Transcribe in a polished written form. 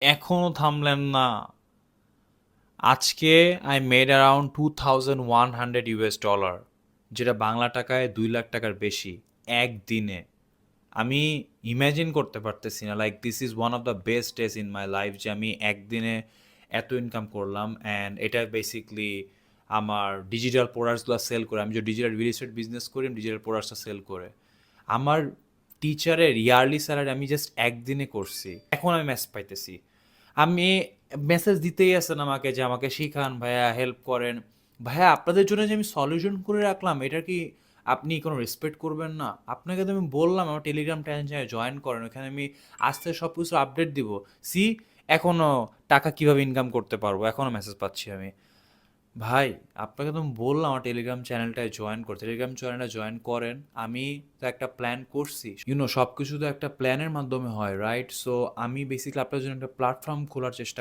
এখনো থামলেন না। আজকে আই মেড অ্যারাউন্ড $2,100, যেটা বাংলা টাকায় 2 লাখ টাকার বেশি একদিনে। আমি ইমাজিন করতে পারতেছি না, like this is one of the best days in my life যে আমি একদিনে এত ইনকাম করলাম। অ্যান্ড এটা বেসিকলি আমার ডিজিটাল প্রোডাক্টসগুলো সেল করে, আমি যে ডিজিটাল রিয়েল এস্টেট বিজনেস করি, আমি ডিজিটাল প্রোডাক্টসটা সেল করে আমার টিচারের ইয়ারলি স্যালারি আমি জাস্ট একদিনে করছি। এখন আমি ম্যাচ পাইতেছি। আমি মেসেজ দিতেই আছেন আমাকে যে আমাকে শিখান ভাইয়া, হেল্প করেন। ভাইয়া, আপনাদের জন্য যে আমি সলিউশন করে রাখলাম, এটা কি আপনি কোনো রেসপেক্ট করবেন না? আপনাকে তো আমি বললাম আমার টেলিগ্রাম চ্যানেলে জয়েন করেন, ওখানে আমি আস্তে সব কিছু আপডেট দিব। সি, এখনও টাকা কিভাবে ইনকাম করতে পারবো, এখনও মেসেজ পাচ্ছি আমি। ভাই, আপনাকে তো আমি বললাম আমার টেলিগ্রাম চ্যানেলটায় জয়েন করতে, টেলিগ্রাম চ্যানেলটা জয়েন করেন। আমি তো একটা প্ল্যান করছি, সব কিছু তো একটা প্ল্যানের মাধ্যমে হয়, রাইট? সো আমি বেসিক্যালি আপনার জন্য একটা প্ল্যাটফর্ম খোলার চেষ্টা